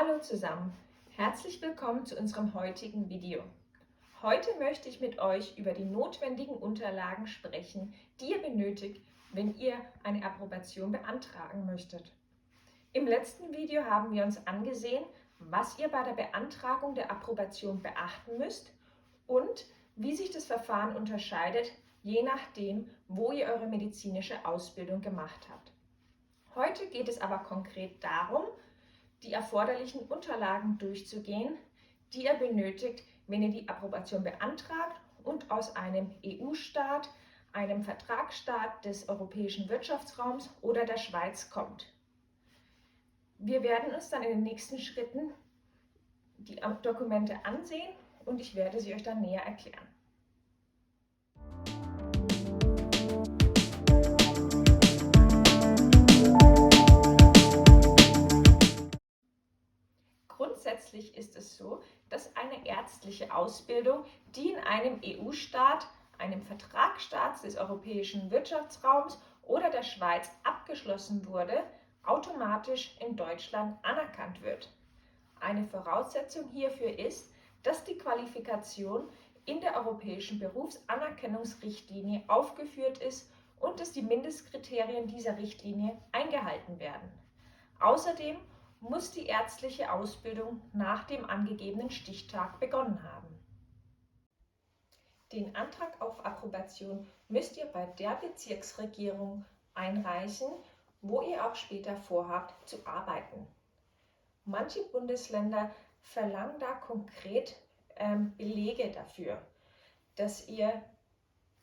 Hallo zusammen, herzlich willkommen zu unserem heutigen Video. Heute möchte ich mit euch über die notwendigen Unterlagen sprechen, die ihr benötigt, wenn ihr eine Approbation beantragen möchtet. Im letzten Video haben wir uns angesehen, was ihr bei der Beantragung der Approbation beachten müsst und wie sich das Verfahren unterscheidet, je nachdem, wo ihr eure medizinische Ausbildung gemacht habt. Heute geht es aber konkret darum, die erforderlichen Unterlagen durchzugehen, die ihr benötigt, wenn ihr die Approbation beantragt und aus einem EU-Staat, einem Vertragsstaat des Europäischen Wirtschaftsraums oder der Schweiz kommt. Wir werden uns dann in den nächsten Schritten die Dokumente ansehen und ich werde sie euch dann näher erklären. Grundsätzlich ist es so, dass eine ärztliche Ausbildung, die in einem EU-Staat, einem Vertragsstaat des Europäischen Wirtschaftsraums oder der Schweiz abgeschlossen wurde, automatisch in Deutschland anerkannt wird. Eine Voraussetzung hierfür ist, dass die Qualifikation in der Europäischen Berufsanerkennungsrichtlinie aufgeführt ist und dass die Mindestkriterien dieser Richtlinie eingehalten werden. Außerdem muss die ärztliche Ausbildung nach dem angegebenen Stichtag begonnen haben. Den Antrag auf Approbation müsst ihr bei der Bezirksregierung einreichen, wo ihr auch später vorhabt zu arbeiten. Manche Bundesländer verlangen da konkret Belege dafür, dass ihr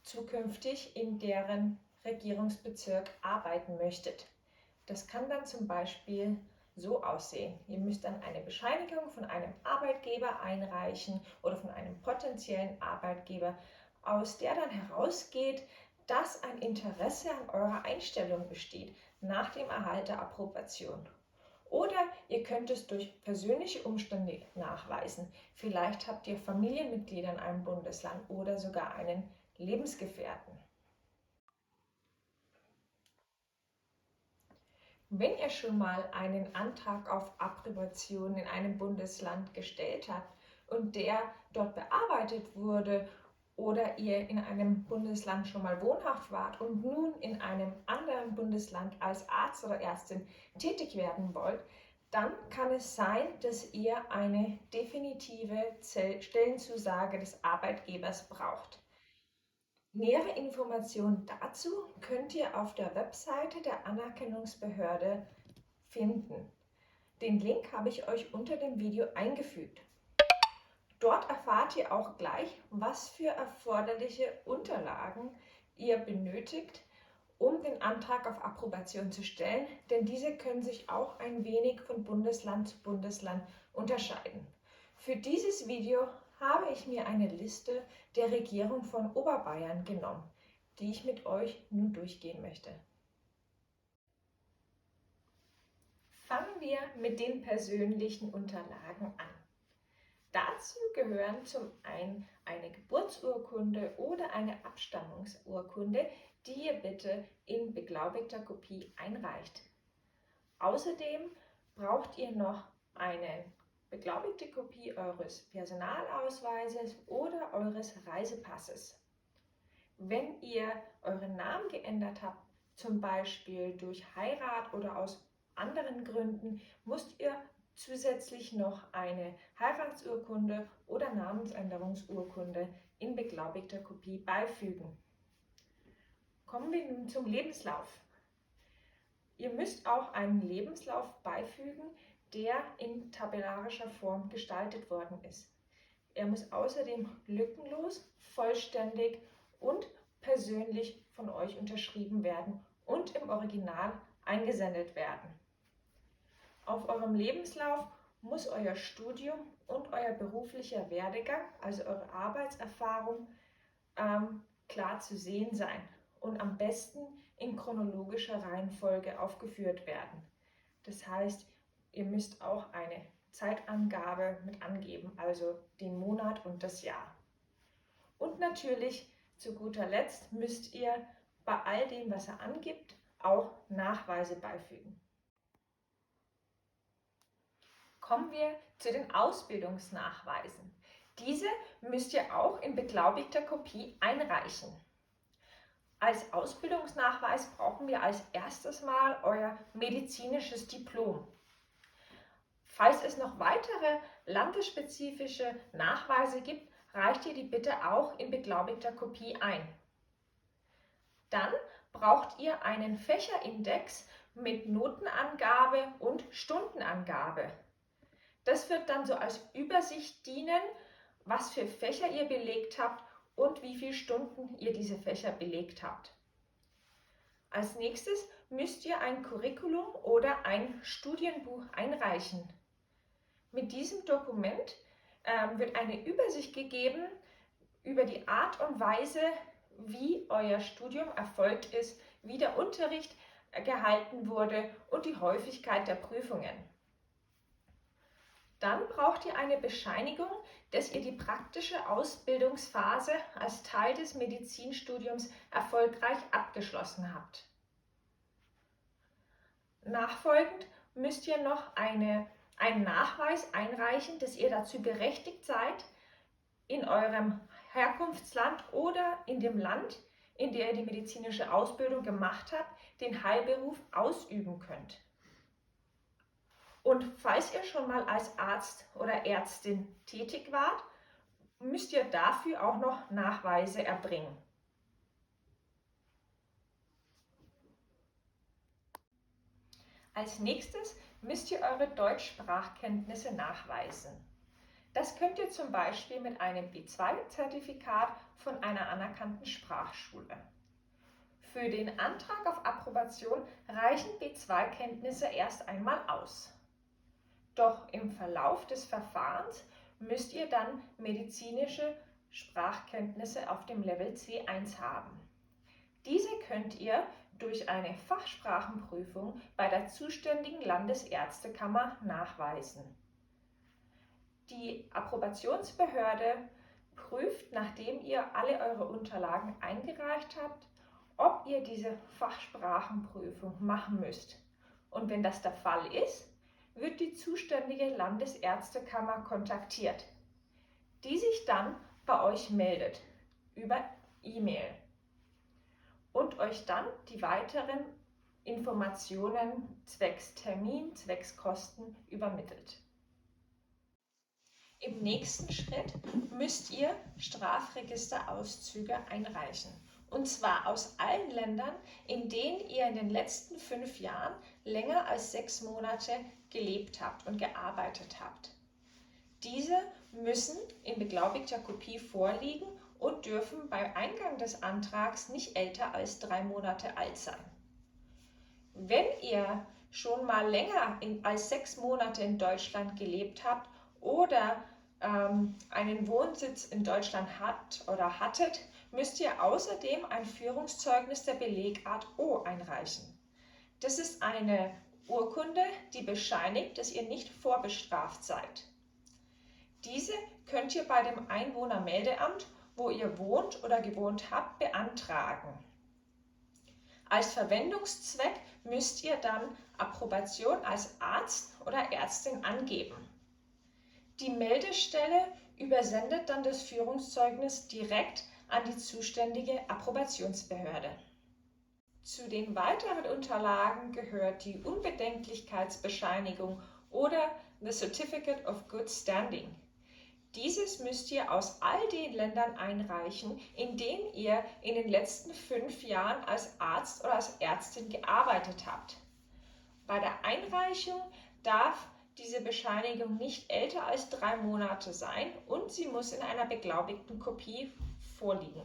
zukünftig in deren Regierungsbezirk arbeiten möchtet. Das kann dann zum Beispiel so aussehen. Ihr müsst dann eine Bescheinigung von einem Arbeitgeber einreichen oder von einem potenziellen Arbeitgeber, aus der dann herausgeht, dass ein Interesse an eurer Einstellung besteht nach dem Erhalt der Approbation. Oder ihr könnt es durch persönliche Umstände nachweisen. Vielleicht habt ihr Familienmitglieder in einem Bundesland oder sogar einen Lebensgefährten. Wenn ihr schon mal einen Antrag auf Approbation in einem Bundesland gestellt habt und der dort bearbeitet wurde oder ihr in einem Bundesland schon mal wohnhaft wart und nun in einem anderen Bundesland als Arzt oder Ärztin tätig werden wollt, dann kann es sein, dass ihr eine definitive Stellenzusage des Arbeitgebers braucht. Nähere Informationen dazu könnt ihr auf der Webseite der Anerkennungsbehörde finden. Den Link habe ich euch unter dem Video eingefügt. Dort erfahrt ihr auch gleich, was für erforderliche Unterlagen ihr benötigt, um den Antrag auf Approbation zu stellen, denn diese können sich auch ein wenig von Bundesland zu Bundesland unterscheiden. Für dieses Video habe ich mir eine Liste der Regierung von Oberbayern genommen, die ich mit euch nun durchgehen möchte. Fangen wir mit den persönlichen Unterlagen an. Dazu gehören zum einen eine Geburtsurkunde oder eine Abstammungsurkunde, die ihr bitte in beglaubigter Kopie einreicht. Außerdem braucht ihr noch eine beglaubigte Kopie eures Personalausweises oder eures Reisepasses. Wenn ihr euren Namen geändert habt, zum Beispiel durch Heirat oder aus anderen Gründen, müsst ihr zusätzlich noch eine Heiratsurkunde oder Namensänderungsurkunde in beglaubigter Kopie beifügen. Kommen wir nun zum Lebenslauf. Ihr müsst auch einen Lebenslauf beifügen, der in tabellarischer Form gestaltet worden ist. Er muss außerdem lückenlos, vollständig und persönlich von euch unterschrieben werden und im Original eingesendet werden. Auf eurem Lebenslauf muss euer Studium und euer beruflicher Werdegang, also eure Arbeitserfahrung, klar zu sehen sein und am besten in chronologischer Reihenfolge aufgeführt werden. Das heißt, ihr müsst auch eine Zeitangabe mit angeben, also den Monat und das Jahr. Und natürlich, zu guter Letzt, müsst ihr bei all dem, was er angibt, auch Nachweise beifügen. kommen wir zu den Ausbildungsnachweisen. Diese müsst ihr auch in beglaubigter Kopie einreichen. Als Ausbildungsnachweis brauchen wir als erstes mal euer medizinisches Diplom. Falls es noch weitere landesspezifische Nachweise gibt, reicht ihr die bitte auch in beglaubigter Kopie ein. Dann braucht ihr einen Fächerindex mit Notenangabe und Stundenangabe. Das wird dann so als Übersicht dienen, was für Fächer ihr belegt habt und wie viele Stunden ihr diese Fächer belegt habt. Als nächstes müsst ihr ein Curriculum oder ein Studienbuch einreichen. Mit diesem Dokument wird eine Übersicht gegeben über die Art und Weise, wie euer Studium erfolgt ist, wie der Unterricht gehalten wurde und die Häufigkeit der Prüfungen. Dann braucht ihr eine Bescheinigung, dass ihr die praktische Ausbildungsphase als Teil des Medizinstudiums erfolgreich abgeschlossen habt. Nachfolgend müsst ihr noch einen Nachweis einreichen, dass ihr dazu berechtigt seid, in eurem Herkunftsland oder in dem Land, in dem ihr die medizinische Ausbildung gemacht habt, den Heilberuf ausüben könnt. Und falls ihr schon mal als Arzt oder Ärztin tätig wart, müsst ihr dafür auch noch Nachweise erbringen. Als nächstes müsst ihr eure Deutschsprachkenntnisse nachweisen. Das könnt ihr zum Beispiel mit einem B2-Zertifikat von einer anerkannten Sprachschule. Für den Antrag auf Approbation reichen B2-Kenntnisse erst einmal aus. Doch im Verlauf des Verfahrens müsst ihr dann medizinische Sprachkenntnisse auf dem Level C1 haben. Diese könnt ihr durch eine Fachsprachenprüfung bei der zuständigen Landesärztekammer nachweisen. Die Approbationsbehörde prüft, nachdem ihr alle eure Unterlagen eingereicht habt, ob ihr diese Fachsprachenprüfung machen müsst. Und wenn das der Fall ist, wird die zuständige Landesärztekammer kontaktiert, die sich dann bei euch meldet über E-Mail und euch dann die weiteren Informationen zwecks Termin, zwecks Kosten übermittelt. Im nächsten Schritt müsst ihr Strafregisterauszüge einreichen. Und zwar aus allen Ländern, in denen ihr in den letzten 5 Jahren länger als 6 Monate gelebt habt und gearbeitet habt. Diese müssen in beglaubigter Kopie vorliegen und dürfen bei Eingang des Antrags nicht älter als 3 Monate alt sein. Wenn ihr schon mal länger als 6 Monate in Deutschland gelebt habt oder einen Wohnsitz in Deutschland habt oder hattet, müsst ihr außerdem ein Führungszeugnis der Belegart O einreichen. Das ist eine Urkunde, die bescheinigt, dass ihr nicht vorbestraft seid. Diese könnt ihr bei dem Einwohnermeldeamt, wo ihr wohnt oder gewohnt habt, beantragen. Als Verwendungszweck müsst ihr dann Approbation als Arzt oder Ärztin angeben. Die Meldestelle übersendet dann das Führungszeugnis direkt an die zuständige Approbationsbehörde. Zu den weiteren Unterlagen gehört die Unbedenklichkeitsbescheinigung oder the Certificate of Good Standing. Dieses müsst ihr aus all den Ländern einreichen, in denen ihr in den letzten 5 Jahren als Arzt oder als Ärztin gearbeitet habt. Bei der Einreichung darf diese Bescheinigung nicht älter als 3 Monate sein und sie muss in einer beglaubigten Kopie vorliegen.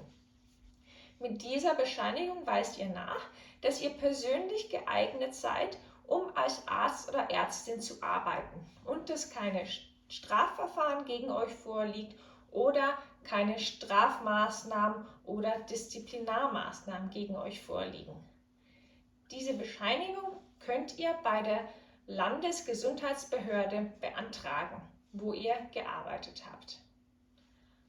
Mit dieser Bescheinigung weist ihr nach, dass ihr persönlich geeignet seid, um als Arzt oder Ärztin zu arbeiten und dass keine Strafverfahren gegen euch vorliegt oder keine Strafmaßnahmen oder Disziplinarmaßnahmen gegen euch vorliegen. Diese Bescheinigung könnt ihr bei der Landesgesundheitsbehörde beantragen, wo ihr gearbeitet habt.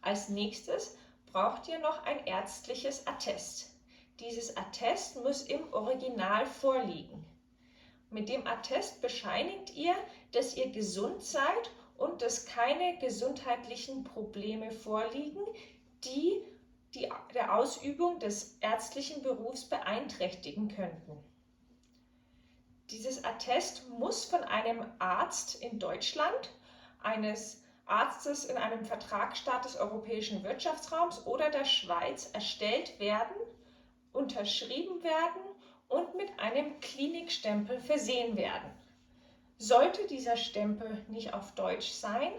Als nächstes braucht ihr noch ein ärztliches Attest. Dieses Attest muss im Original vorliegen. Mit dem Attest bescheinigt ihr, dass ihr gesund seid und dass keine gesundheitlichen Probleme vorliegen, die der Ausübung des ärztlichen Berufs beeinträchtigen könnten. Dieses Attest muss von einem Arzt in Deutschland, eines Arztes in einem Vertragsstaat des Europäischen Wirtschaftsraums oder der Schweiz erstellt werden, unterschrieben werden und mit einem Klinikstempel versehen werden. Sollte dieser Stempel nicht auf Deutsch sein,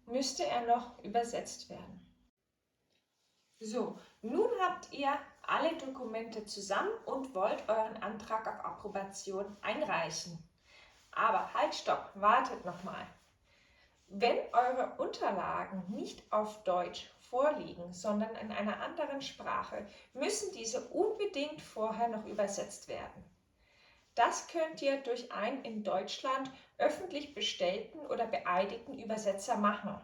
müsste er noch übersetzt werden. So, nun habt ihr alle Dokumente zusammen und wollt euren Antrag auf Approbation einreichen. Aber halt, stopp, wartet nochmal. Wenn eure Unterlagen nicht auf Deutsch vorliegen, sondern in einer anderen Sprache, müssen diese unbedingt vorher noch übersetzt werden. Das könnt ihr durch einen in Deutschland öffentlich bestellten oder beeidigten Übersetzer machen.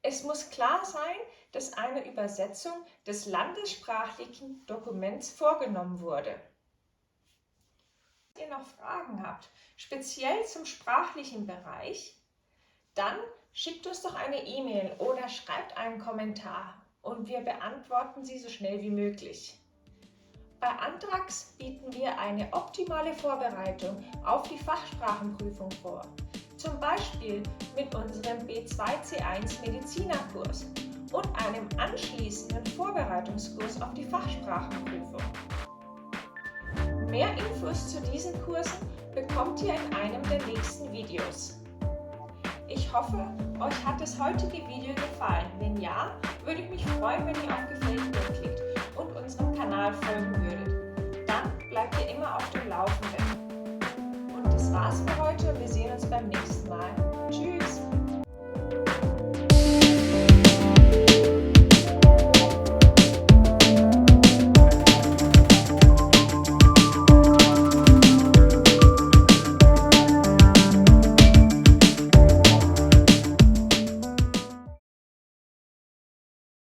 Es muss klar sein, dass eine Übersetzung des landessprachlichen Dokuments vorgenommen wurde. Wenn ihr noch Fragen habt, speziell zum sprachlichen Bereich, dann schickt uns doch eine E-Mail oder schreibt einen Kommentar und wir beantworten sie so schnell wie möglich. Bei Antrax bieten wir eine optimale Vorbereitung auf die Fachsprachenprüfung vor. Zum Beispiel mit unserem B2C1 Medizinerkurs und einem anschließenden Vorbereitungskurs auf die Fachsprachenprüfung. Mehr Infos zu diesen Kursen bekommt ihr in einem der nächsten Videos. Ich hoffe, euch hat das heutige Video gefallen. Wenn ja, würde ich mich freuen, wenn ihr auf Gefällt mir klickt und unserem Kanal folgen würdet. Dann bleibt ihr immer auf dem Laufenden. Und das war's für heute und wir sehen uns beim nächsten Mal.